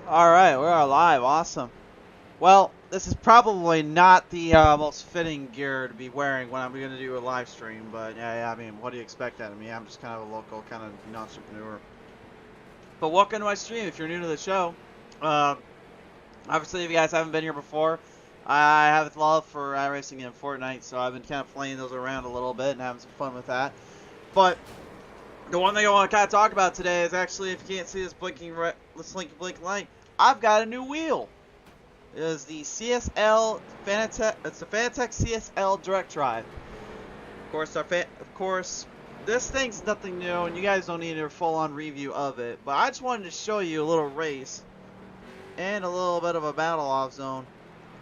Alright, we're live. Awesome. Well, this is probably not the most fitting gear to be wearing when I'm going to do a live stream, but yeah, I mean, what do you expect out of me? I'm just kind of a local kind of entrepreneur. But welcome to my stream if you're new to the show. Uh, Obviously, if you guys haven't been here before, I have a love for iRacing and Fortnite, so I've been kind of playing those around a little bit and having some fun with that. But the one thing I want to kind of talk about today is actually, if you can't see this blinking light, I've got a new wheel. It is the CSL Fanatec. It's the Fanatec CSL Direct Drive. Of course, this thing's nothing new, and you guys don't need a full-on review of it. But I just wanted to show you a little race and a little bit of a battle off zone.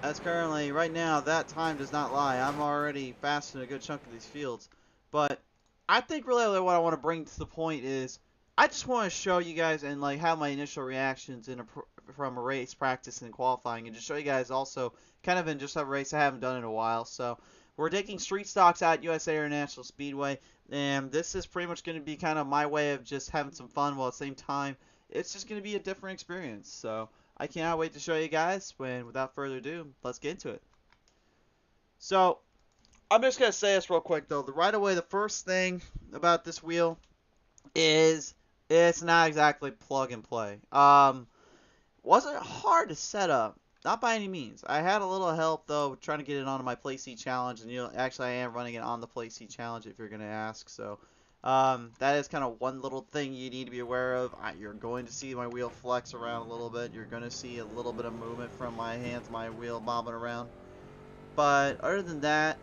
As currently, right now, that time does not lie. I'm already faster than a good chunk of these fields. But I think really what I want to bring to the point is I just want to show you guys and like have my initial reactions from a race practice and qualifying, and just show you guys also kind of in just a race I haven't done in a while. So we're taking street stocks at USA International Speedway, and this is pretty much going to be kind of my way of just having some fun while at the same time it's just going to be a different experience. So I cannot wait to show you guys. When without further ado, let's get into it. So I'm just going to say this real quick though. Right away, the first thing about this wheel is it's not exactly plug and play. Wasn't hard to set up, not by any means. I had a little help though trying to get it onto my Play C challenge, and actually I am running it on the Play C challenge if you're gonna ask. So that is kind of one little thing you need to be aware of. You're going to see my wheel flex around a little bit. You're going to see a little bit of movement from my hands, my wheel bobbing around. But other than that,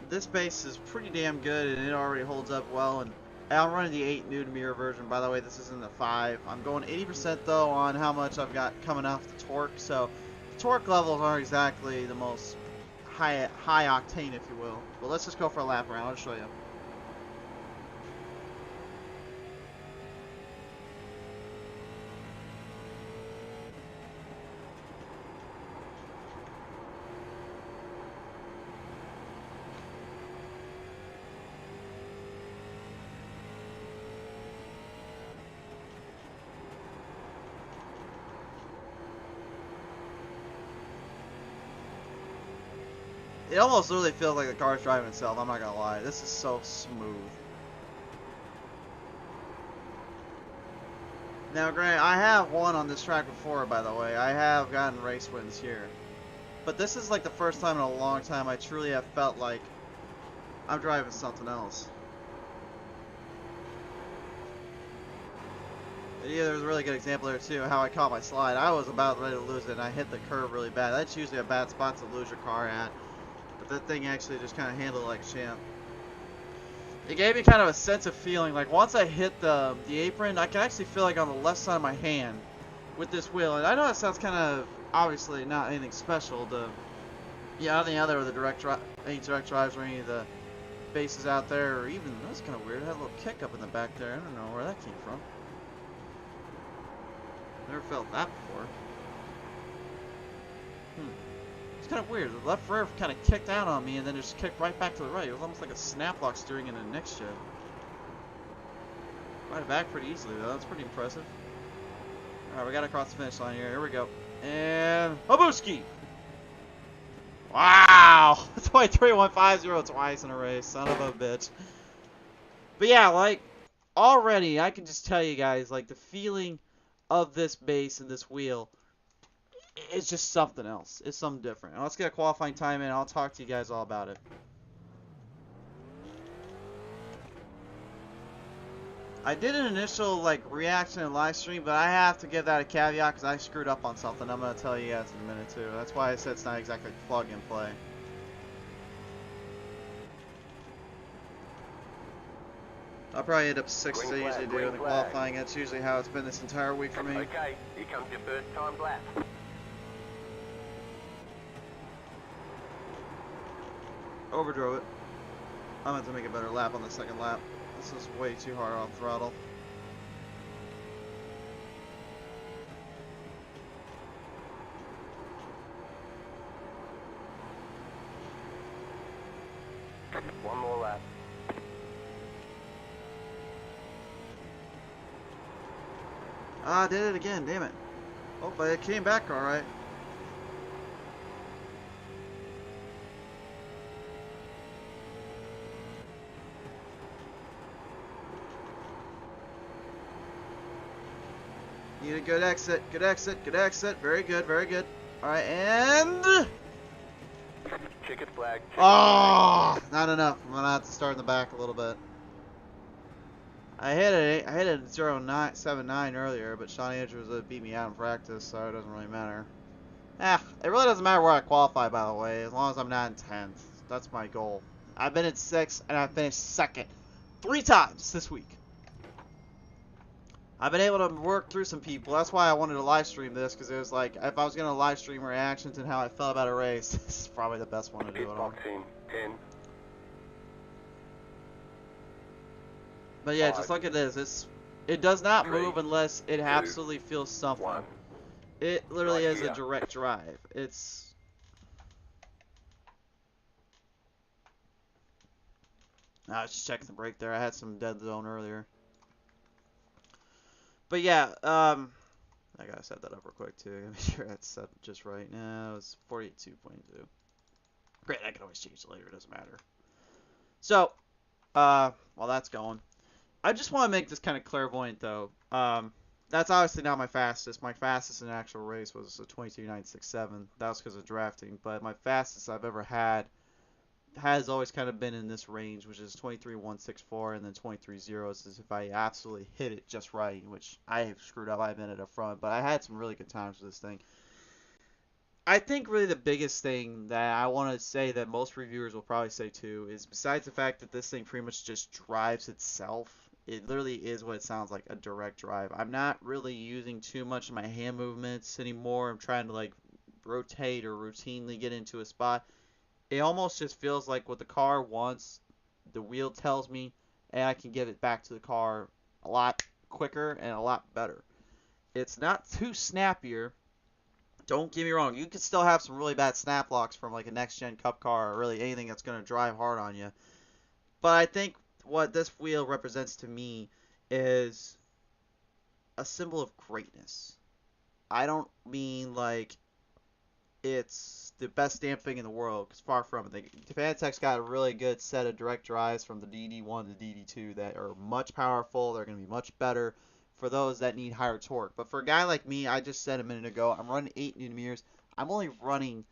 this base is pretty damn good, and it already holds up well. And I'm running the 8 Newton mirror version. By the way, this isn't the 5. I'm going 80% though on how much I've got coming off the torque. So the torque levels aren't exactly the most high octane, if you will. But let's just go for a lap around. I'll show you. It almost literally feels like the car's driving itself. I'm not gonna lie. This is so smooth. Now, granted, I have won on this track before, by the way. I have gotten race wins here. But this is like the first time in a long time I truly have felt like I'm driving something else. Yeah, there's a really good example there too, how I caught my slide. I was about ready to lose it, and I hit the curb really bad. That's usually a bad spot to lose your car at. But that thing actually just kind of handled it like a champ. It gave me kind of a sense of feeling, like once I hit the apron, I can actually feel like on the left side of my hand with this wheel. And I know that sounds kind of, obviously not anything special to, yeah, any other of the direct drives or any of the bases out there, or even, that's kind of weird, it had a little kick up in the back there. I don't know where that came from. Never felt that before. It's kind of weird. The left rear kind of kicked out on me and then just kicked right back to the right. It was almost like a snap lock steering in a next gen. Right it back pretty easily though. That's pretty impressive. Alright, we got to cross the finish line here. Here we go. And Habuski! Wow! 23-150 twice in a race. Son of a bitch. But yeah, like, already I can just tell you guys, like, the feeling of this base and this wheel, it's just something else. It's something different. Now let's get a qualifying time in. I'll talk to you guys all about it. I did an initial like reaction and live stream, but I have to give that a caveat because I screwed up on something. I'm gonna tell you guys in a minute too. That's why I said it's not exactly plug and play. I'll probably end up 6th as I usually do in the qualifying. That's usually how it's been this entire week for me. Okay, here comes your first time lap. Overdrove it. I'm going to make a better lap on the second lap. This is way too hard off throttle. One more lap. Ah, I did it again, damn it. Oh, but it came back all right. Need a good exit, good exit, good exit. Very good, very good. All right, and Checkered flag. oh, not enough. I'm gonna have to start in the back a little bit. I hit a 0.979 earlier, but Sean Andrews beat me out in practice, so it doesn't really matter. It really doesn't matter where I qualify, by the way, as long as I'm not in 10th. That's my goal. I've been in 6th, and I finished 2nd 3 times this week. I've been able to work through some people. That's why I wanted to live stream this, because it was like, if I was going to live stream reactions and how I felt about a race, this is probably the best one to do it on. Boxing 10. But yeah, just look at this. It does not move unless it absolutely feels something. 1. It literally is a direct drive. It's... I was just checking the brake there. I had some dead zone earlier. But yeah, I gotta set that up real quick too. Make sure that's set just right. Now it's 42.2. Great, I can always change it later. It doesn't matter. So, while that's going, I just want to make this kind of clairvoyant though. That's obviously not my fastest. My fastest in an actual race was a 22.967. That was because of drafting. But my fastest I've ever had has always kind of been in this range, which is 23.164 and then 23.0 is if I absolutely hit it just right, which I have screwed up. I admit it up front, but I had some really good times with this thing. I think really the biggest thing that I want to say that most reviewers will probably say too is besides the fact that this thing pretty much just drives itself, it literally is what it sounds like, a direct drive. I'm not really using too much of my hand movements anymore. I'm trying to like rotate or routinely get into a spot. It almost just feels like what the car wants, the wheel tells me, and I can get it back to the car a lot quicker and a lot better. It's not too snappier. Don't get me wrong, you can still have some really bad snap locks from like a next-gen cup car or really anything that's going to drive hard on you. But I think what this wheel represents to me is a symbol of greatness. I don't mean like it's the best damn thing in the world, because far from it. The Fanatec's got a really good set of direct drives from the DD1 to DD2 that are much powerful. They're going to be much better for those that need higher torque. But for a guy like me, I just said a minute ago, I'm running 8 Newton meters. I'm only running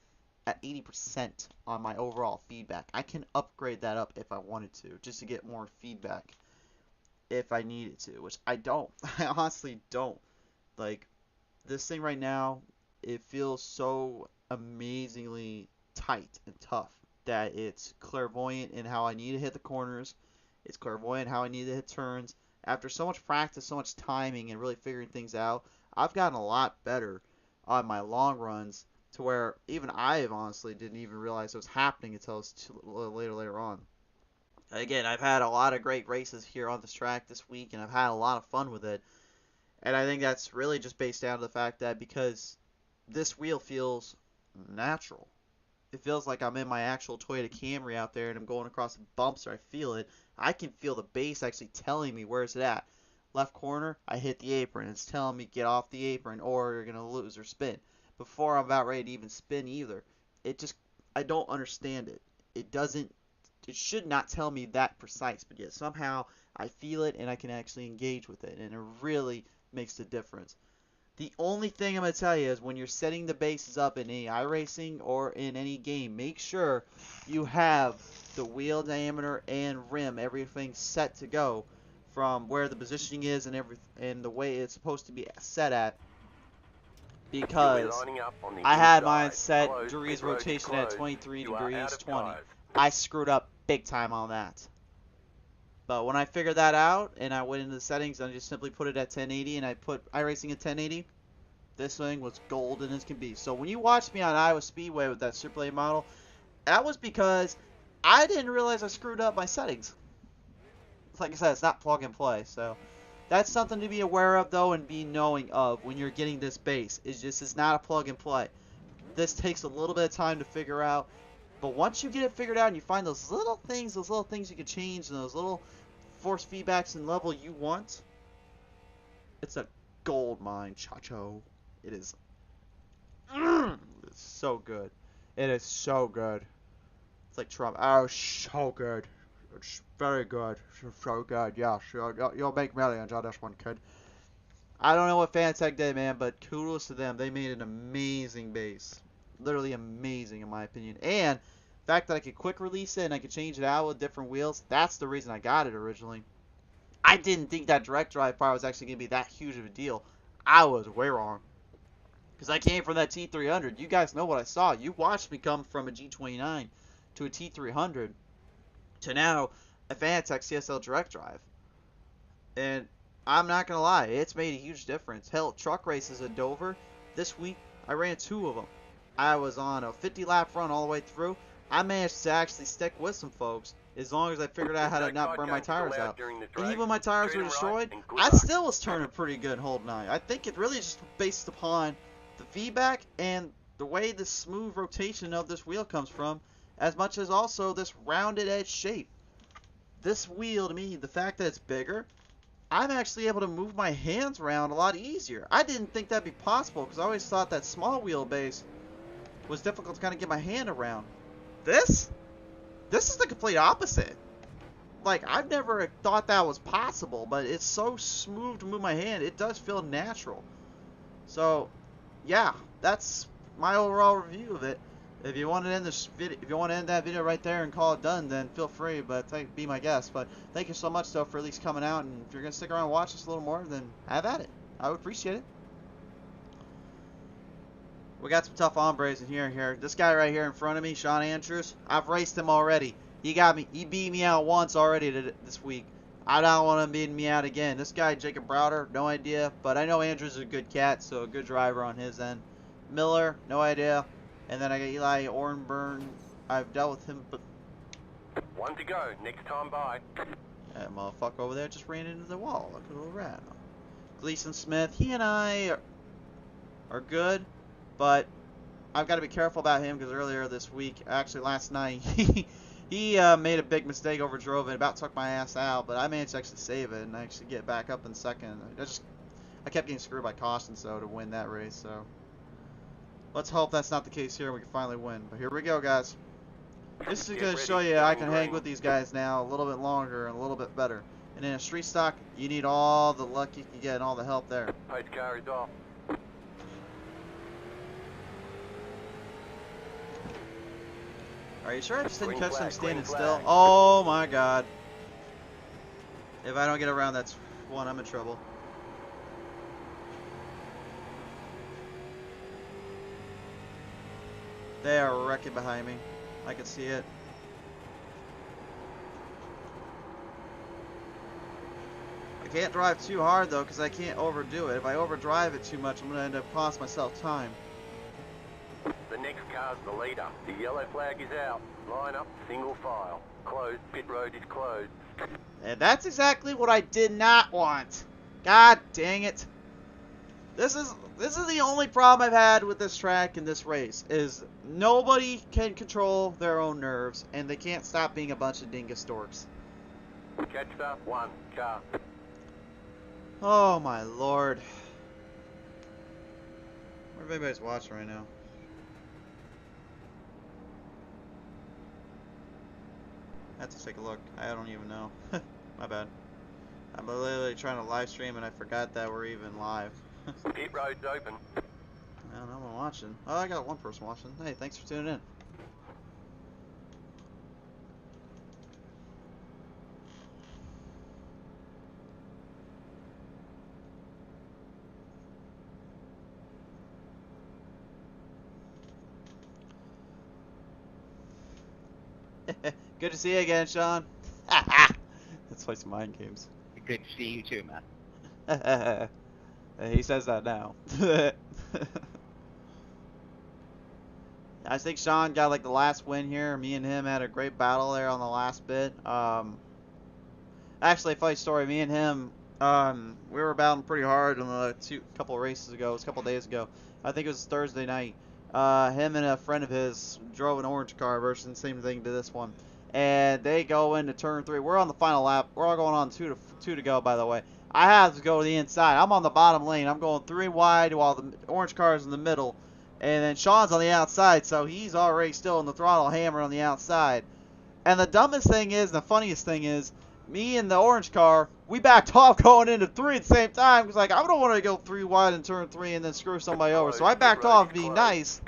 at 80% on my overall feedback. I can upgrade that up if I wanted to, just to get more feedback if I needed to, which I don't. I honestly don't. Like, this thing right now, it feels so amazingly tight and tough that it's clairvoyant in how I need to hit the corners. It's clairvoyant how I need to hit turns. After so much practice, so much timing, and really figuring things out, I've gotten a lot better on my long runs to where even I honestly didn't even realize it was happening until it's later on. Again, I've had a lot of great races here on this track this week, and I've had a lot of fun with it. And I think that's really just based down to the fact that because this wheel feels natural. It feels like I'm in my actual Toyota Camry out there and I'm going across the bumps or I feel it. I can feel the base actually telling me where's it at. Left corner, I hit the apron. It's telling me get off the apron or you're going to lose or spin. Before I'm about ready to even spin either. I don't understand it. It should not tell me that precise, but yet somehow I feel it and I can actually engage with it, and it really makes the difference. The only thing I'm going to tell you is when you're setting the bases up in any iRacing or in any game, make sure you have the wheel diameter and rim, everything set to go from where the positioning is and the way it's supposed to be set at. Because I had mine set degrees rotation at 23 degrees 20. I screwed up big time on that. But when I figured that out and I went into the settings and I just simply put it at 1080 and I put iRacing at 1080, this thing was golden as can be. So when you watched me on Iowa Speedway with that Super Late model, that was because I didn't realize I screwed up my settings. Like I said, it's not plug and play. So that's something to be aware of though and be knowing of when you're getting this base. It's not a plug and play. This takes a little bit of time to figure out. But once you get it figured out and you find those little things you can change and those little force feedbacks and level you want, it's a gold mine, chacho. It is. It's so good. It is so good. It's like Trump. Oh, so good. It's very good. So good. Yeah, you'll make millions on this one, kid. I don't know what Fanatec did, man, but kudos to them. They made an amazing base. Literally amazing, in my opinion. And the fact that I could quick release it and I could change it out with different wheels, that's the reason I got it originally. I didn't think that direct drive part was actually going to be that huge of a deal. I was way wrong. Because I came from that T300. You guys know what I saw. You watched me come from a G29 to a T300 to now a Fanatec CSL direct drive. And I'm not going to lie, it's made a huge difference. Hell, truck races at Dover, this week, I ran 2 of them. I was on a 50 lap run all the way through. I managed to actually stick with some folks as long as I figured out how to not burn my tires out. And even when my tires were destroyed, I still was turning pretty good holding on. I think it really is just based upon the feedback and the way the smooth rotation of this wheel comes from, as much as also this rounded edge shape. This wheel, to me, the fact that it's bigger, I'm actually able to move my hands around a lot easier. I didn't think that'd be possible because I always thought that small wheelbase was difficult to kind of get my hand around. This is the complete opposite. Like, I've never thought that was possible, but it's so smooth to move my hand. It does feel natural. So, yeah, that's my overall review of it. If you want to end this video, if you want to end that video right there and call it done, then feel free. But be my guest. But thank you so much, though, for at least coming out. And if you're gonna stick around and watch this a little more, then have at it. I would appreciate it. We got some tough hombres in here. This guy right here in front of me, Sean Andrews. I've raced him already. He got me. He beat me out once already this week. I don't want him beating me out again. This guy, Jacob Browder, no idea. But I know Andrews is a good cat, so a good driver on his end. Miller, no idea. And then I got Eli Ornburn. I've dealt with him, but 1 to go. Next time by. that motherfucker over there just ran into the wall. Look at a little rat. Gleason Smith, he and I are good, but I've got to be careful about him because earlier this week, actually last night, he made a big mistake, overdrove it, about took my ass out, but I managed to actually save it and actually get back up in second. I kept getting screwed by caution, so to win that race, so. Let's hope that's not the case here and we can finally win. But here we go, guys. This is going to show you I can hang with these guys now a little bit longer and a little bit better. And in a street stock, you need all the luck you can get and all the help there. Pace car is off. Are you sure I just didn't catch them standing still? Oh my god. If I don't get around, that's one, I'm in trouble. They are wrecking behind me. I can see it. I can't drive too hard though because I can't overdo it. If I overdrive it too much, I'm going to end up costing myself time. The next car's the leader. The yellow flag is out. Line up, single file. Closed. Pit road is closed. And that's exactly what I did not want. God dang it. This is the only problem I've had with this track and this race, is nobody can control their own nerves, and they can't stop being a bunch of dingus dorks. Catch up, 1 car. Oh my lord. I wonder if anybody's watching right now. I have to take a look. I don't even know. My bad. I'm literally trying to live stream and I forgot that we're even live. Pit road's open. I don't know, I'm watching. Oh, I got one person watching. Hey, thanks for tuning in. Good to see you again, Sean. Let's play some mind games. Good to see you too, man. He says that now. I think Sean got like the last win here. Me and him had a great battle there on the last bit. Actually, funny story. Me and him, we were battling pretty hard on the couple races ago. It was a couple days ago. I think it was Thursday night. Him and a friend of his drove an orange car version, same thing to this one. And they go into turn 3. We're on the final lap. We're all going on two to go, by the way. I have to go to the inside. I'm on the bottom lane. I'm going 3 wide while the orange car is in the middle. And then Sean's on the outside, so he's already still in the throttle hammer on the outside. And the dumbest thing is, the funniest thing is, me and the orange car, we backed off going into 3 at the same time. Because, like, I don't want to go 3 wide in turn 3 and then screw somebody over. So I backed off being nice.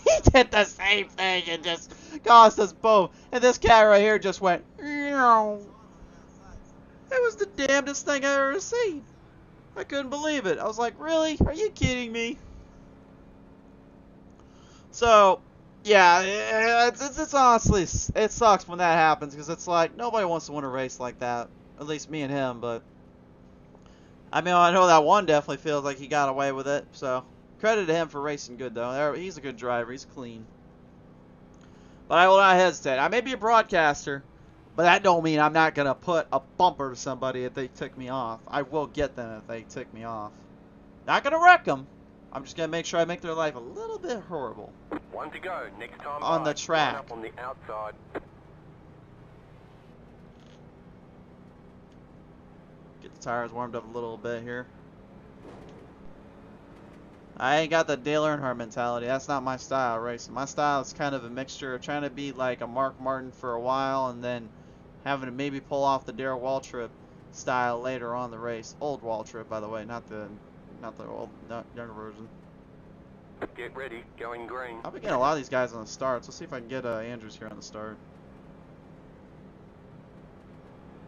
He did the same thing and just caused us both. And this guy right here just went, Eow. It was the damnedest thing I ever seen. I couldn't believe it. I was like, really? Are you kidding me? So, yeah, it's honestly, it sucks when that happens because it's like, nobody wants to win a race like that. At least me and him, but I mean, I know that one definitely feels like he got away with it, so credit to him for racing good, though. He's a good driver. He's clean. But I will not hesitate. I may be a broadcaster, but that don't mean I'm not going to put a bumper to somebody if they tick me off. I will get them if they tick me off. Not going to wreck them. I'm just going to make sure I make their life a little bit horrible. 1 to go. Next time on the track. Line up on the outside. Get the tires warmed up a little bit here. I ain't got the Dale Earnhardt mentality. That's not my style of racing. My style is kind of a mixture of trying to be like a Mark Martin for a while and then having to maybe pull off the Darrell Waltrip style later on the race. Old Waltrip, by the way, not the old, younger version. Get ready, going green. I'll be getting a lot of these guys on the starts. Let's see if I can get Andrews here on the start.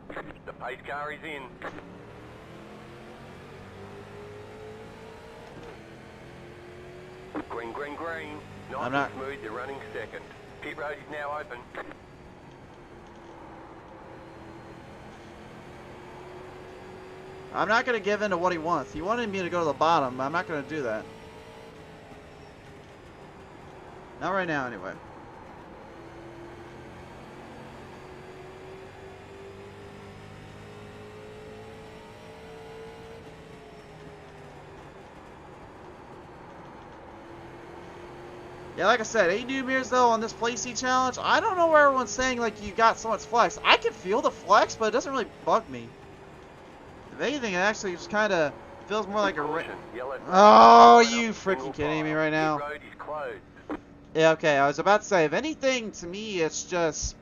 The pace car is in. Green, green, green. Nice I'm not and smooth, they're running second. Pit road is now open. I'm not going to give in to what he wants. He wanted me to go to the bottom, but I'm not going to do that. Not right now, anyway. Yeah, like I said, 8 new mirrors though on this Placey challenge. I don't know where everyone's saying like you got so much flex. I can feel the flex, but it doesn't really bug me. If anything, it actually just kind of feels more like a. Oh, you freaking kidding me right now? Yeah, okay. I was about to say, if anything, to me, it just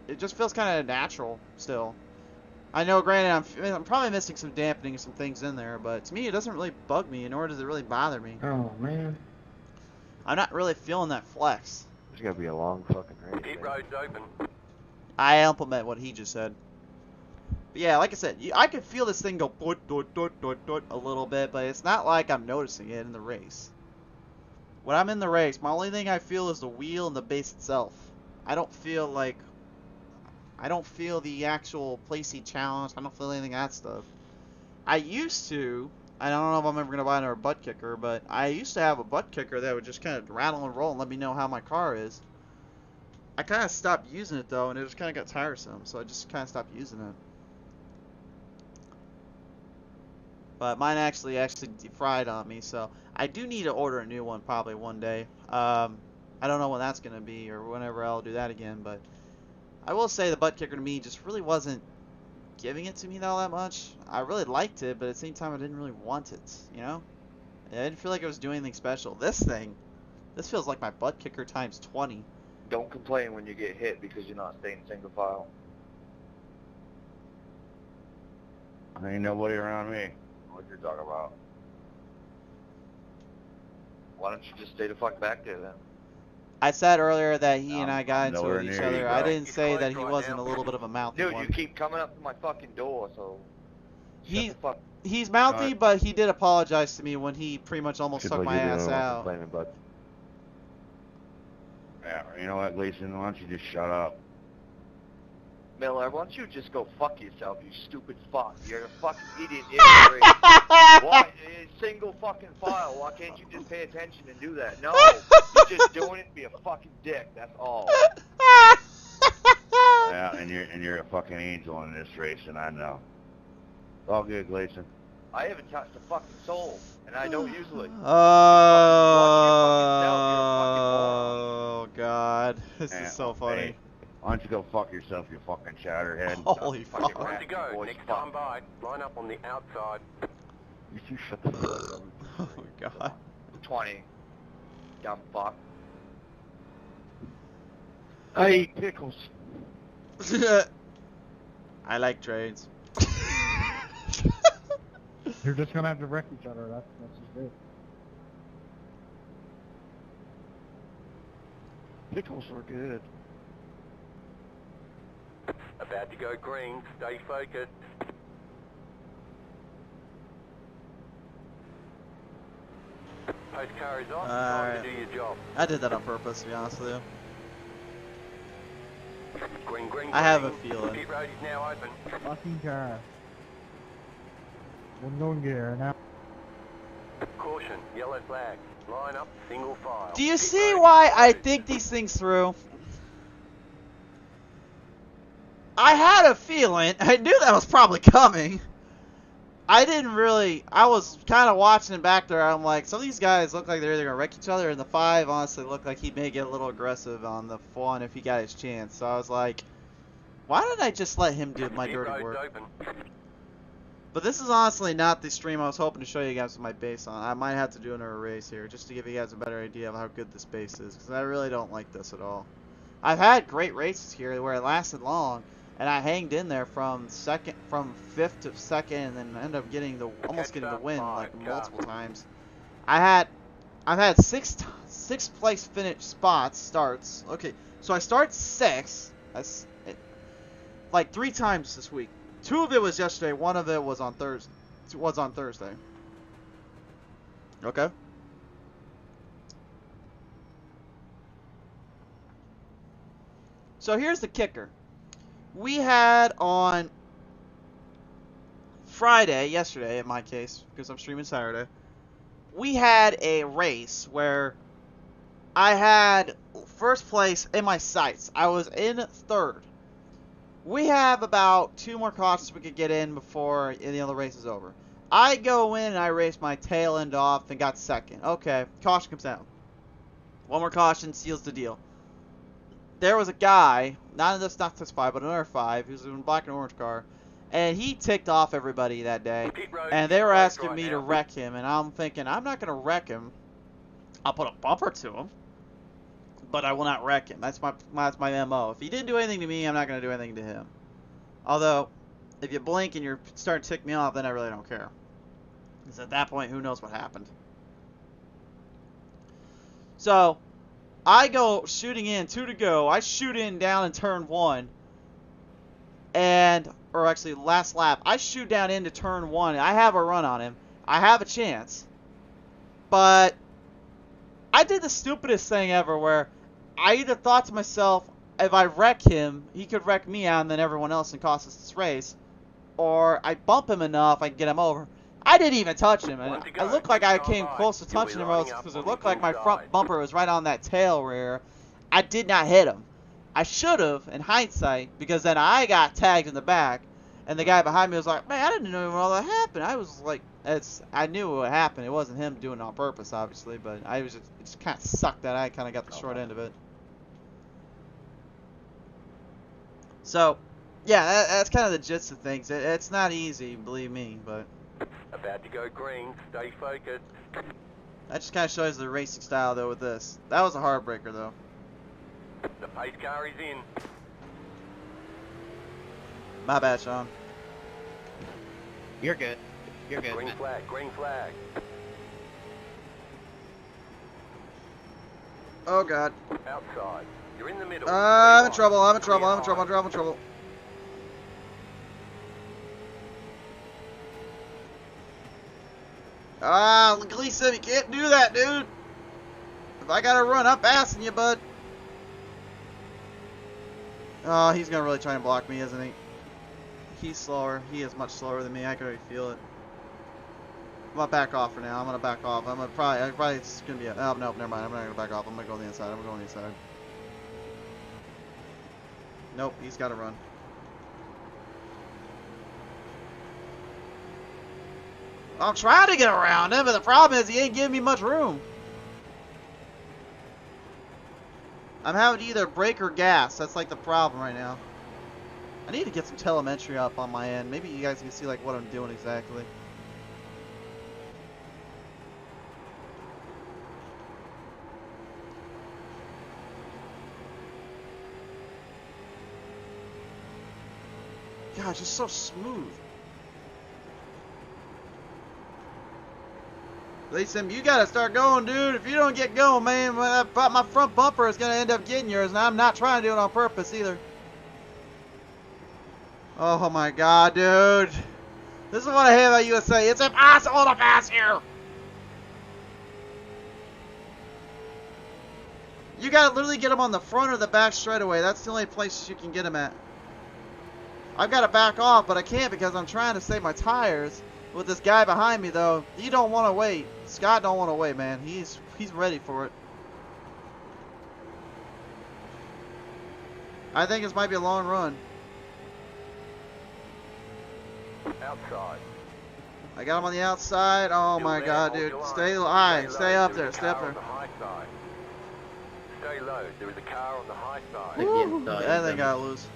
feels kind of natural still. I know, granted, I'm probably missing some dampening and some things in there, but to me, it doesn't really bug me, nor does it really bother me. Oh man. I'm not really feeling that flex. It's gonna be a long fucking race. Pit road's open. I implement what he just said. But yeah, like I said, I can feel this thing go doot, doot, doot, doot, doot, a little bit, but it's not like I'm noticing it in the race. When I'm in the race, my only thing I feel is the wheel and the base itself. I don't feel the actual Placey challenge. I don't feel anything of that stuff. I used to. I don't know if I'm ever going to buy another butt kicker, but I used to have a butt kicker that would just kind of rattle and roll and let me know how my car is. I kind of stopped using it, though, and it just kind of got tiresome, so I just kind of stopped using it. But mine actually fried on me, so I do need to order a new one probably one day. I don't know when that's going to be or whenever I'll do that again, but I will say the butt kicker to me just really wasn't giving it to me all that much. I really liked it, but at the same time I didn't really want it, you know? I didn't feel like it was doing anything special. This feels like my butt kicker times 20. Don't complain when you get hit because you're not staying single file. Ain't nobody around me. What you're talking about? Why don't you just stay the fuck back there then? I said earlier that he and I got into nowhere it with each near you, other. bro. I didn't say that he Right wasn't now. a little bit of a mouthy Dude, one. you keep coming up to my fucking door, so... He- Shut the fuck... He's mouthy, Alright. but he did apologize to me when he pretty much almost Seems took like my you're the ass only one out. complaining, bud. Yeah, you know what, Gleason? Why don't you just shut up? Miller, why don't you just go fuck yourself, you stupid fuck? You're a fucking idiot in the race. Why? Single fucking file. Why can't you just pay attention and do that? No, you're just doing it to be a fucking dick. That's all. Yeah, and you're a fucking angel in this race, and I know. It's all good, Gleason. I haven't touched a fucking soul, and I don't usually. Oh God, this Yeah, is so funny. Hey, Why don't you go fuck yourself, you fucking chatterhead? Holy Fucking fuck. On to go. Boys, Next fuck. time by, line up on the outside. You two shut the fuck up. Oh my god. 20. Dumb fuck. I eat pickles. I like trains. You're just gonna have to wreck each other. That's just it. Pickles are good. About to go green. Stay focused. Post car is off. Time Alright. to do your job. I did that on purpose, to be honest with you. Green, green, I have a green. feeling. Pit road is now open. Fucking car. One going gear now. Caution. Yellow flag. Line up. Single file. Do you Pit see road why is I closed. think these things through? I had a feeling. I knew that was probably coming. I didn't really. I was kind of watching it back there. I'm like, some of these guys look like they're either going to wreck each other, and the 5 honestly looked like he may get a little aggressive on the 1 if he got his chance. So I was like, why didn't I just let him do my Pit dirty road's work? open. But this is honestly not the stream I was hoping to show you guys with my base on. I might have to do another race here just to give you guys a better idea of how good this base is, because I really don't like this at all. I've had great races here where it lasted long, and I hanged in there from 5th to 2nd, and then ended up getting almost getting the win like multiple times. I've had sixth place finish starts. Okay, so I start 6th, like 3 times this week. 2 of it was yesterday. 1 of it was on Thursday. Okay. So here's the kicker. We had on Friday, yesterday in my case, because I'm streaming Saturday, we had a race where I had first place in my sights. I was in 3rd. We have about 2 more cautions we could get in before the other race is over. I go in and I race my tail end off and got 2nd. Okay, caution comes out. 1 more caution seals the deal. There was a guy, not this 5, but another 5, who's in a black and orange car, and he ticked off everybody that day. Pit road And is they were closed asking right me now. to wreck him, and I'm thinking, I'm not going to wreck him. I'll put a bumper to him, but I will not wreck him. That's my MO. If he didn't do anything to me, I'm not going to do anything to him. Although, if you blink and you're starting to tick me off, then I really don't care. Because at that point, who knows what happened. So, I go shooting in, 2 to go. I shoot in down in turn 1. Or actually, last lap. I shoot down into turn 1. I have a run on him. I have a chance. But I did the stupidest thing ever where I either thought to myself, if I wreck him, he could wreck me out and then everyone else and cost us this race. Or I bump him enough, I can get him over. I didn't even touch him. And I looked like I came close to touching him because it looked like my front bumper was right on that tail rear. I did not hit him. I should have, in hindsight, because then I got tagged in the back. And the guy behind me was like, man, I didn't know all that happened. I was like, I knew what happened. It wasn't him doing it on purpose, obviously. But it just kind of sucked that I kind of got the short end of it. So, yeah, that's kind of the gist of things. It's not easy, believe me, but About to go green. Stay focused. that just kind of shows the racing style, though, with this. That was a heartbreaker, though. The pace car is in. My bad, Sean. You're good. You're good, Green man. flag. Green flag. Oh, God. Outside. You're in the middle. I'm in Rewind. trouble, I'm in trouble, Clear I'm in trouble, high. I'm in trouble. Ah, Gleason, you can't do that, dude. If I gotta run, I'm passing you, bud. Oh, he's gonna really try and block me, isn't he? He's slower. He is much slower than me. I can already feel it. I'm gonna back off for now. I'm gonna back off. I'm gonna probably it's gonna be a, oh, nope, never mind. I'm not gonna back off. I'm gonna go on the inside. I'm gonna go on the inside. Nope, he's gotta run. I'm trying to get around him, but the problem is he ain't giving me much room. I'm having to either brake or gas. That's like the problem right now. I need to get some telemetry up on my end. Maybe you guys can see like what I'm doing exactly. God, just so smooth. They said, you gotta start going, dude. If you don't get going, man, my front bumper is gonna end up getting yours, and I'm not trying to do it on purpose either. Oh my god, dude. This is what I hate about USA. It's impossible to pass here. You gotta literally get them on the front or the back straightaway. That's the only place you can get them at. I've got to back off, but I can't because I'm trying to save my tires. With this guy behind me, though, he don't want to wait. Scott don't want to wait, man. He's ready for it. I think this might be a long run. Outside. I got him on the outside. Oh my god, dude. Stay high. Stay up there. Stay up there. Stay low. There is a car on the high side. Woo. That thing got loose.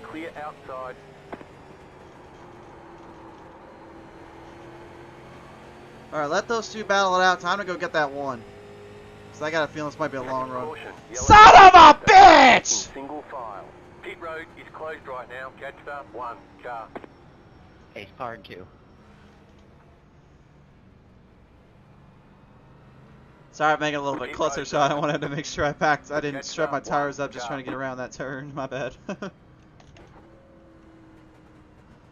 Clear outside. Alright, let those two battle it out. Time to go get that one. Because I got a feeling this might be a long run. Son of a bitch! Single file. Pit road is closed right now. Catch up. One car. Ace card 2. Sorry, I'm making it a little bit closer, so I wanted to make sure I didn't strap my tires up just trying to get around that turn. My bad.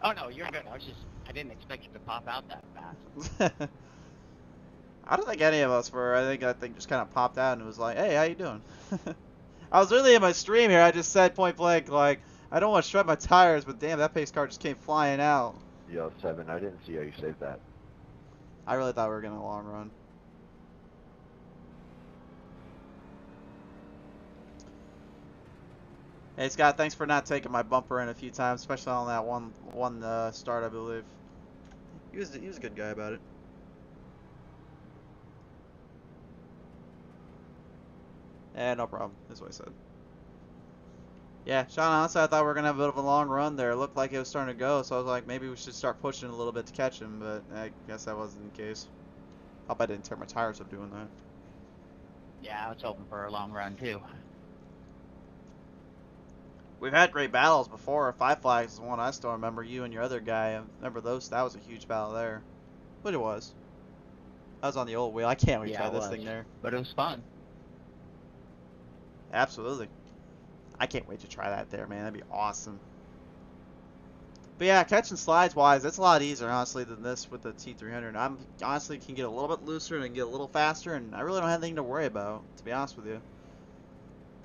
Oh no, you're good. I didn't expect you to pop out that fast. I don't think any of us were. I think just kind of popped out and was like, hey, how you doing? I was really in my stream here. I just said point blank, like, I don't want to strap my tires, but damn, that pace car just came flying out. Yo, 7, I didn't see how you saved that. I really thought we were getting a long run. Hey Scott, thanks for not taking my bumper in a few times, especially on that one start, I believe. He was a good guy about it. Yeah, no problem. That's what I said. Yeah, Sean, honestly, I thought we were gonna have a bit of a long run there. It looked like it was starting to go, so I was like, maybe we should start pushing a little bit to catch him, but I guess that wasn't the case. Hope I didn't tear my tires up doing that. Yeah, I was hoping for a long run too. We've had great battles before. Five Flags is one I still remember. You and your other guy. I remember those. That was a huge battle there. But it was. I was on the old wheel. I can't wait to try this thing there. But it was fun. Absolutely. I can't wait to try that there, man. That'd be awesome. But yeah, catching slides wise, it's a lot easier, honestly, than this with the T300. I'm honestly can get a little bit looser and get a little faster, and I really don't have anything to worry about, to be honest with you.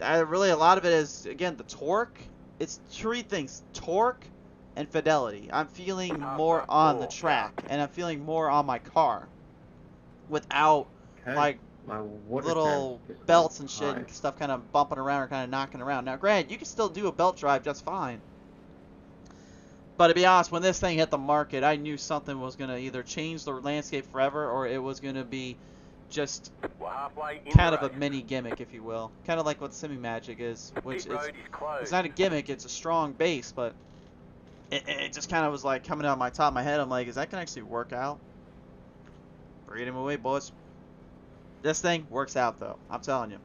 Really, a lot of it is, again, the torque. It's three things: torque and fidelity. I'm feeling more on the track, and I'm feeling more on my car without like little belts and shit and stuff kind of bumping around or kind of knocking around. Now, granted, you can still do a belt drive just fine. But to be honest, when this thing hit the market, I knew something was going to either change the landscape forever or it was going to be just kind of a mini gimmick, if you will. Kind of like what Semi-Magic is, which is, it's not a gimmick, it's a strong base, but it just kind of was like coming out of my top of my head. I'm like, is that going to actually work out? Bring him away, boys. This thing works out, though. I'm telling you.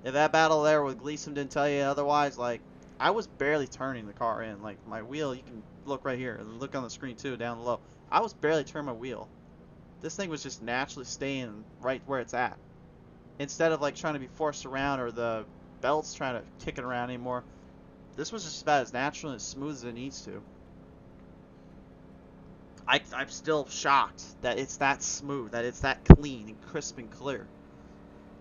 If that battle there with Gleason didn't tell you otherwise, like, I was barely turning the car in. Like, my wheel, you can look right here. Look on the screen, too, down low. I was barely turning my wheel. This thing was just naturally staying right where it's at. Instead of, like, trying to be forced around or the belts trying to kick it around anymore. This was just about as natural and as smooth as it needs to. I'm still shocked that it's that smooth, that it's that clean and crisp and clear.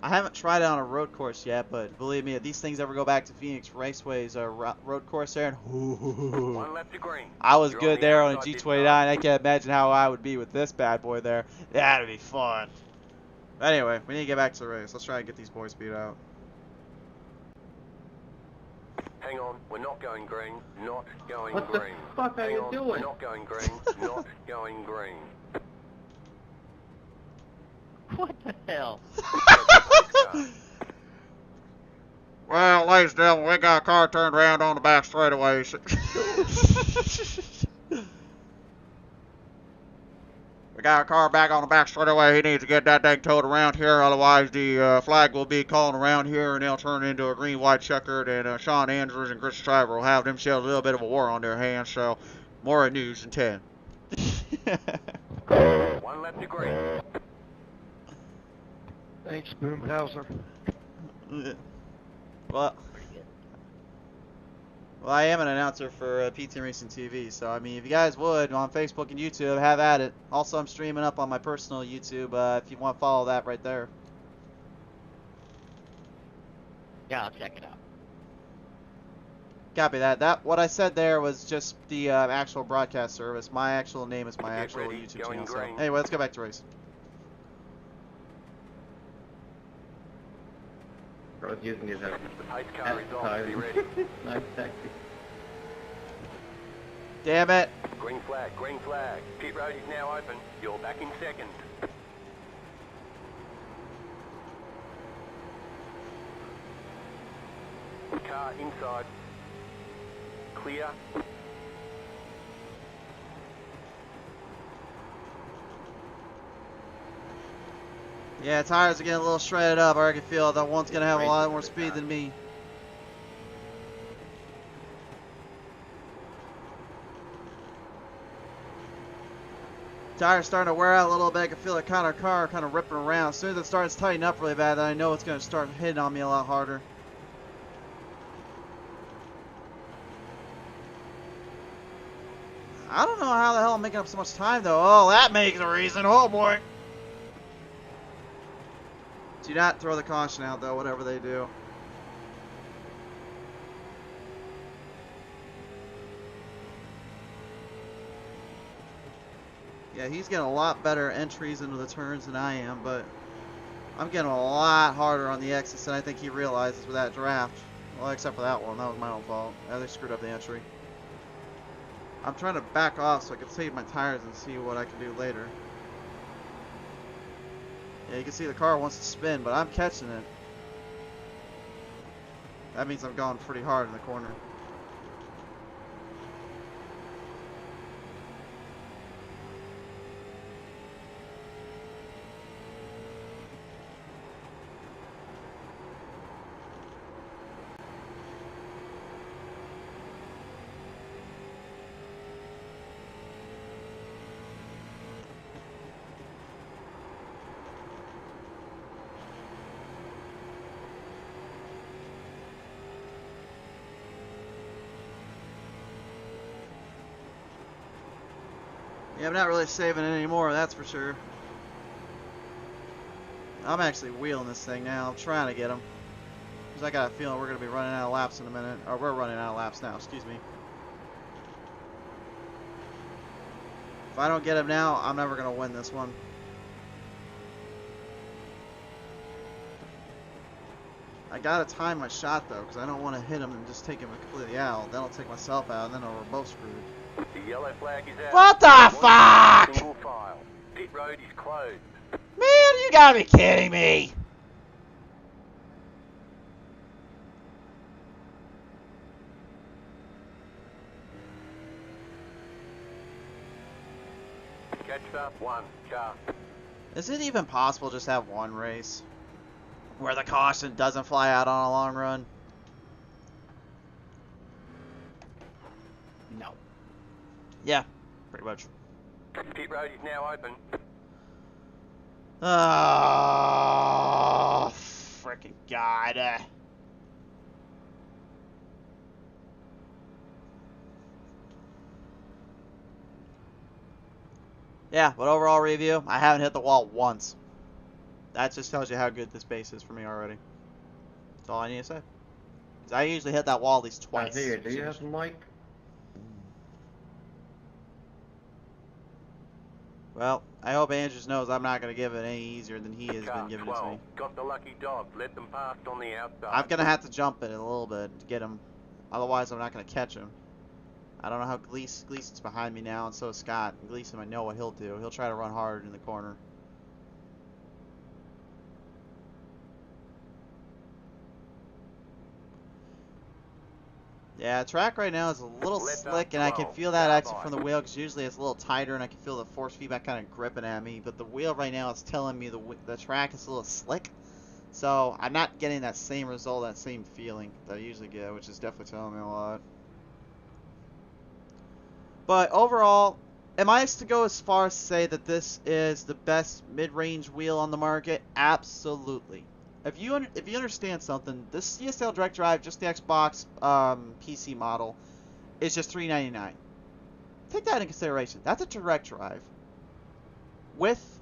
I haven't tried it on a road course yet, but believe me, if these things ever go back to Phoenix Raceway's road course there, and One left to green. I was good there on a G29. I can't imagine how I would be with this bad boy there. That'd be fun. But anyway, we need to get back to the race. Let's try and get these boys beat out. Hang on, we're not going green. Not going What green. the fuck are you doing? We're not going green. Not going green. What the hell? Well, ladies and gentlemen, we got a car turned around on the back straightaway. We got a car back on the back straightaway. He needs to get that thing towed around here, otherwise the flag will be calling around here, and they'll turn it into a green-white checkered, and Sean Andrews and Chris Shriver will have themselves a little bit of a war on their hands. So, more news in 10. 1 lap to green. Thanks, Boomhauser. Well, I am an announcer for PT Racing TV, so I mean, if you guys would, on Facebook and YouTube, have at it. Also, I'm streaming up on my personal YouTube, if you want to follow that right there. Yeah, I'll check it out. Copy that. What I said there was just the actual broadcast service. My actual name is my actual ready, YouTube going channel. So, green. anyway, let's go back to race. I was using it as The pace car is off. Be ready. nice taxi. Damn it! Green flag, green flag. Pit road is now open. You're back in second. Car inside. Clear. Yeah, tires are getting a little shredded up. I can feel that one's gonna have a lot more speed than me. Tire's starting to wear out a little bit. I can feel the car kind of ripping around. As soon as it starts tightening up really bad, then I know it's going to start hitting on me a lot harder. I don't know how the hell I'm making up so much time, though. Oh, that makes a reason. Oh, boy. Do not throw the caution out, though, whatever they do. Yeah, he's getting a lot better entries into the turns than I am, but I'm getting a lot harder on the exits than I think he realizes with that draft. Well, except for that one. That was my own fault. They screwed up the entry. I'm trying to back off so I can save my tires and see what I can do later. Yeah, you can see the car wants to spin, but I'm catching it. That means I'm going pretty hard in the corner. Yeah, I'm not really saving it anymore, that's for sure. I'm actually wheeling this thing now. I'm trying to get him. Because I got a feeling we're going to be running out of laps in a minute. Or we're running out of laps now, excuse me. If I don't get him now, I'm never going to win this one. I got to time my shot, though, because I don't want to hit him and just take him completely out. Then I'll take myself out, and then we're both screwed. The yellow flag is out. What the fuck? Single file. Pit road is closed. Man, you gotta be kidding me! Catch up, 1 car. Is it even possible to just have one race where the caution doesn't fly out on a long run? No. Yeah, pretty much. Pit road is now open. Oh, freaking God. Yeah, but overall review, I haven't hit the wall once. That just tells you how good this base is for me already. That's all I need to say. 'Cause I usually hit that wall at least twice. Here, do you have some mic? Well, I hope Andrews knows I'm not going to give it any easier than he has Car been giving it to 12. me. Got the lucky dog. Let them past on the outside. I'm going to have to jump it a little bit to get him. Otherwise, I'm not going to catch him. I don't know how Gleason's behind me now, and so is Scott. Gleason, I know what he'll do. He'll try to run hard in the corner. Yeah, track right now is a little Left slick, up and I can 12, feel that actually carbine. from the wheel, because usually it's a little tighter, and I can feel the force feedback kind of gripping at me. But the wheel right now is telling me the track is a little slick, so I'm not getting that same result, that same feeling that I usually get, which is definitely telling me a lot. But overall, am I to go as far as to say that this is the best mid-range wheel on the market? Absolutely. If you understand something, this CSL Direct Drive, just the Xbox PC model, is just $399. Take that into consideration. That's a direct drive with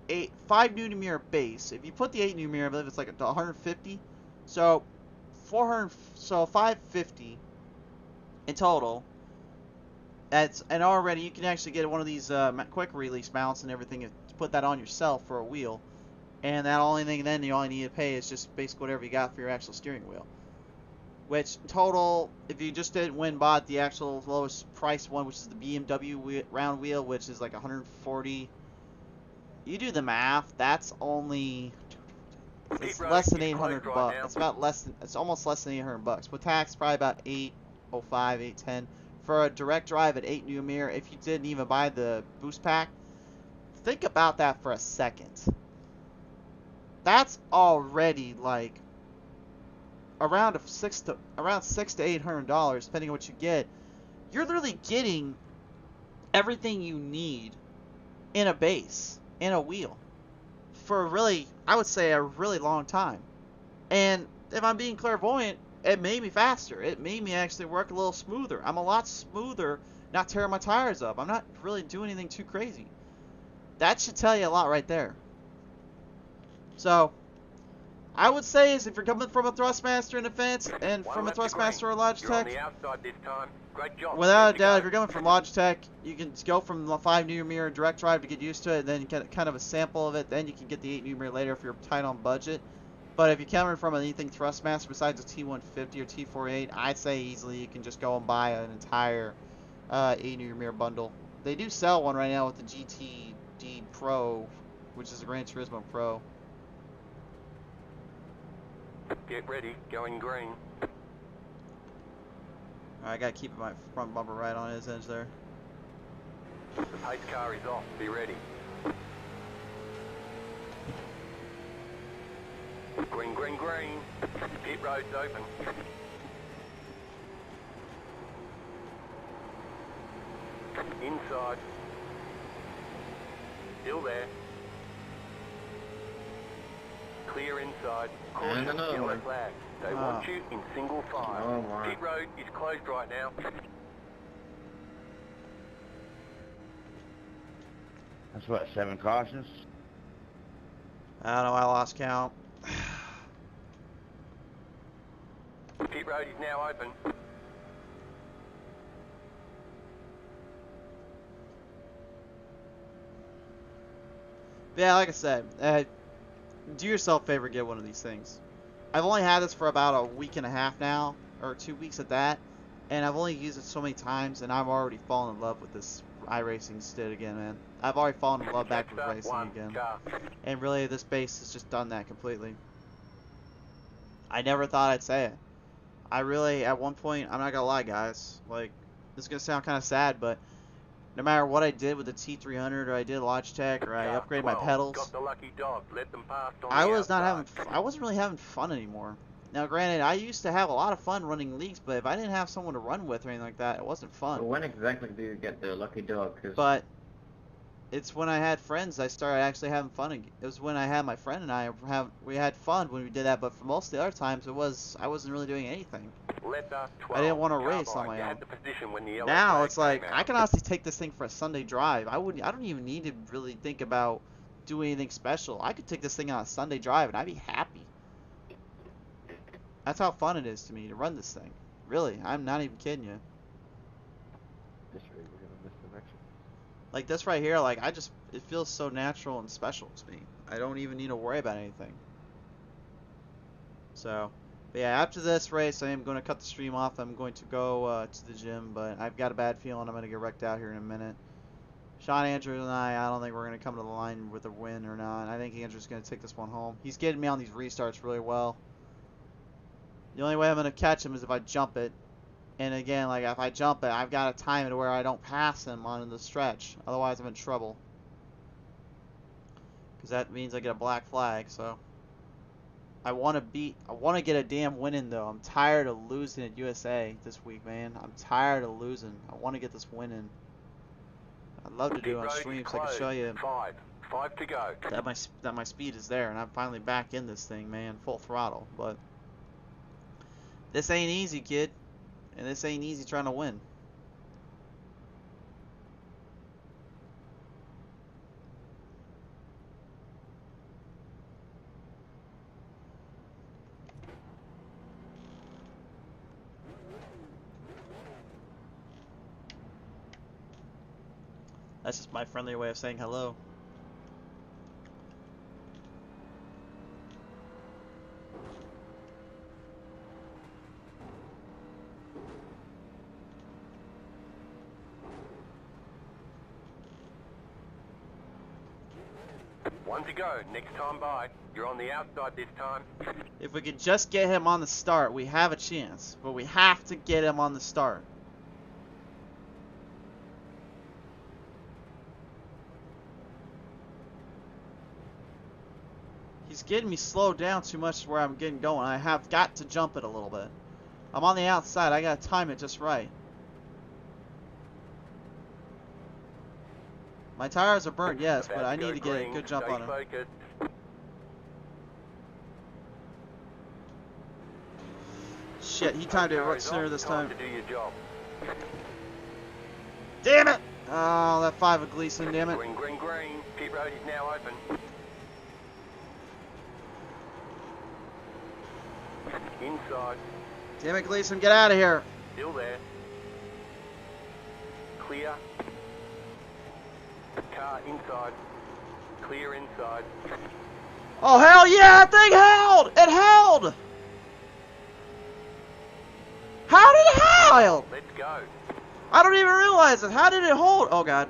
a 5 Nm mirror base. If you put the 8 Nm mirror, I believe it's like 150. So 550 in total. And already you can actually get one of these quick release mounts and everything and put that on yourself for a wheel. And that only thing then you only need to pay is just basically whatever you got for your actual steering wheel. Which total, if you just didn't bought the actual lowest price one, which is the BMW round wheel, which is like 140. You do the math. That's only it's less than 800 bucks. It's about less than. It's almost less than 800 bucks. With tax, probably about 805, 810 for a direct drive at 8 Nm. If you didn't even buy the boost pack, think about that for a second. That's already like around $600 to $800, depending on what you get. You're literally getting everything you need in a base, in a wheel, for a really, I would say, a really long time. And if I'm being clairvoyant, it made me faster. It made me actually work a little smoother. I'm a lot smoother, not tearing my tires up. I'm not really doing anything too crazy. That should tell you a lot right there. So I would say is if you're coming from a Thrustmaster in Defense and from a Thrustmaster or Logitech, without a doubt, if you're coming from Logitech, you can go from the 5 Nm direct drive to get used to it, and then you get kind of a sample of it. Then you can get the 8 Nm later if you're tight on budget. But if you're coming from anything Thrustmaster besides a T150 or T48, I'd say easily you can just go and buy an entire 8 Nm bundle. They do sell one right now with the GTD Pro, which is a Gran Turismo Pro. Get ready, going green. I gotta keep my front bumper right on his edge there. The pace car is off, be ready. Green, green, green. Pit road's open. Inside. Still there. Clear inside. Caution, And another yellow one. flag. They want you in single file. Oh, my. Pit road is closed right now. That's what, 7 cautions? I don't know, I lost count. Pit road is now open. Yeah, like I said, do yourself a favor, get one of these things. I've only had this for about a week and a half now, or 2 weeks at that, and I've only used it so many times, and I've already fallen in love with this iRacing stick again, man. I've already fallen in love back with racing again. Car. And really, this base has just done that completely. I never thought I'd say it. I really, at one point, I'm not gonna lie, guys, like, this is gonna sound kind of sad, but no matter what I did with the T300 or I did Logitech or I Car upgraded my 12. pedals, Got the lucky dog. Let them pass on I the was not outside. I wasn't really having fun anymore. Now, granted, I used to have a lot of fun running leagues, but if I didn't have someone to run with or anything like that, it wasn't fun. So when exactly do you get the lucky dog? 'Cause But it's when I had friends I started actually having fun again. It was when I had my friend and we had fun when we did that, but for most of the other times I wasn't really doing anything. Letter 12. I didn't want to Carbine. race on my You own. had the position when the yellow Now flag it's like came I out. can honestly take this thing for a Sunday drive. I don't even need to really think about doing anything special. I could take this thing on a Sunday drive and I'd be happy. That's how fun it is to me to run this thing. Really, I'm not even kidding you. this way we're gonna miss the next one. Like this right here, like it feels so natural and special to me. I don't even need to worry about anything. So, but yeah, after this race, I am going to cut the stream off. I'm going to go to the gym, but I've got a bad feeling I'm going to get wrecked out here in a minute. Sean Andrews and I don't think we're going to come to the line with a win or not. I think Andrews is going to take this one home. He's getting me on these restarts really well. The only way I'm going to catch him is if I jump it. And again, like if I jump it, I've got to time it to where I don't pass him on the stretch. Otherwise, I'm in trouble. Because that means I get a black flag. So I want to get a damn win in though. I'm tired of losing at USA this week, man. I'm tired of losing. I want to get this win in. I'd love to do it on stream so I can show you Five to go. that my speed is there, and I'm finally back in this thing, man, full throttle. But this ain't easy, kid. And this ain't easy trying to win. That's just my friendly way of saying hello. One to go. Next time by. You're on the outside this time. If we could just get him on the start, we have a chance. But we have to get him on the start. He's getting me slowed down too much to where I'm getting going. I have got to jump it a little bit. I'm on the outside. I got to time it just right. My tires are burnt, yes, but I need to get a good jump on him. Shit, he timed it right sooner this time. Damn it! Oh, that 5 of Gleason, damn it. Green. Pit road is now open. Inside. Damn it, Gleason, get out of here. Still there. Clear. Car inside. Clear inside. Oh, hell yeah, that thing held! It held! How did it hold? Let's go. I don't even realize it. How did it hold? Oh, God.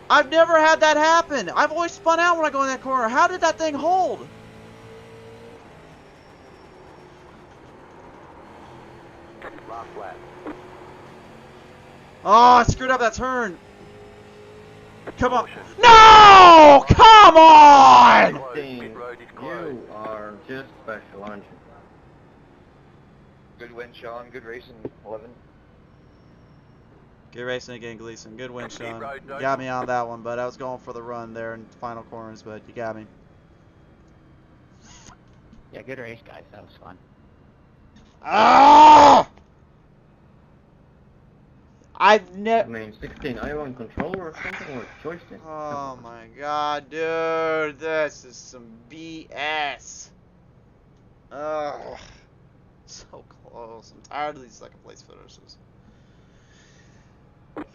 I've never had that happen. I've always spun out when I go in that corner. How did that thing hold? Last lap. Oh, I screwed up that turn. Come on. No! Come on! Pit road is closed. You are just special, aren't you? Good win, Sean. Good racing, 11. Good racing again, Gleason. Good win, Sean. Road, You got me on that one, but I was going for the run there in final corners, but you got me. Yeah, good race, guys. That was fun. Ah! I've I never. mean, 16 I-1 controller or something, or joystick? Oh my god, dude. This is some BS. Ugh. So close. I'm tired of these second place finishes.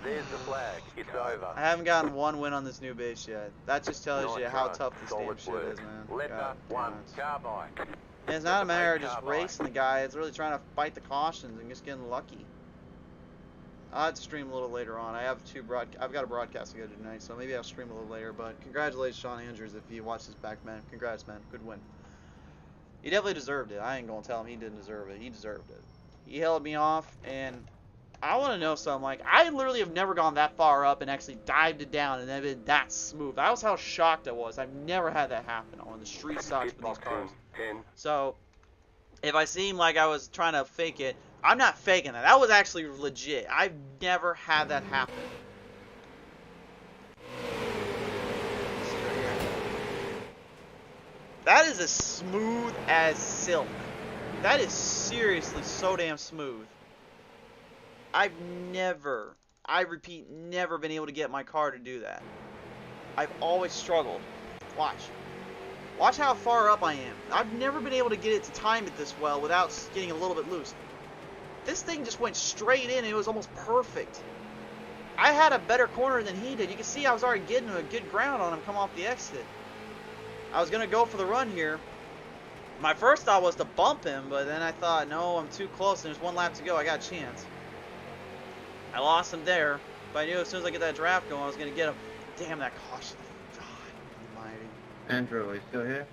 There's the flag. It's over. I haven't gotten one win on this new base yet. That just tells you Nice how run. tough this damn Solid shit work. is, man. Letter God damn 1. it. Carbine. And it's not a matter of Letter just carbine. racing the guy. It's really trying to fight the cautions and just getting lucky. I'll have to stream a little later on. I've got a broadcast to go to tonight, so maybe I'll stream a little later. But congratulations, Sean Andrews, if you watch this back, man. Congrats, man. Good win. He definitely deserved it. I ain't gonna tell him he didn't deserve it. He deserved it. He held me off, and I want to know something. Like, I literally have never gone that far up and actually dived it down and then been that smooth. That was how shocked I was. I've never had that happen on the street stocks Pit for these box cars. 10. So, if I seem like I was trying to fake it, I'm not faking that. That was actually legit. I've never had that happen. That is as smooth as silk. That is seriously so damn smooth. I've never, I repeat, never been able to get my car to do that. I've always struggled. Watch. Watch how far up I am. I've never been able to get it to time it this well without getting a little bit loose. This thing just went straight in and it was almost perfect. I had a better corner than he did. You can see I was already getting a good ground on him come off the exit. I was going to go for the run here. My first thought was to bump him, but then I thought, no, I'm too close and there's one lap to go. I got a chance. I lost him there, but I knew as soon as I get that draft going, I was going to get him. Damn, that caution. God almighty. Andrew, are you still here?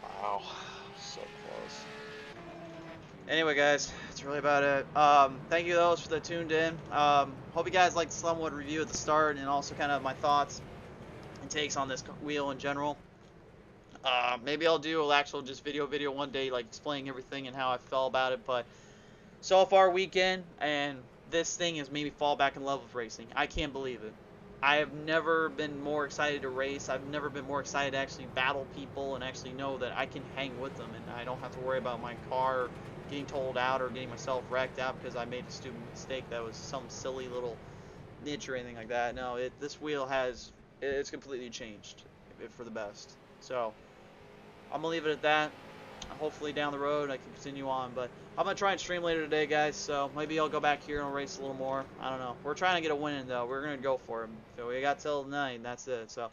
Wow. Anyway, guys, that's really about it. Thank you those that tuned in. Hope you guys liked the Slumwood review at the start, and also kind of my thoughts and takes on this wheel in general. Maybe I'll do an actual just video one day, like explaining everything and how I felt about it. But so far, weekend, and this thing has made me fall back in love with racing. I can't believe it. I have never been more excited to race. I've never been more excited to actually battle people and actually know that I can hang with them and I don't have to worry about my car getting totaled out or getting myself wrecked out because I made a stupid mistake that was some silly little niche or anything like that. No, this wheel it's completely changed for the best. So I'm gonna leave it at that. Hopefully down the road I can continue on, but I'm gonna try and stream later today, guys. So maybe I'll go back here and I'll race a little more. I don't know. We're trying to get a win in though. We're gonna go for it. So we got till 9. That's it. So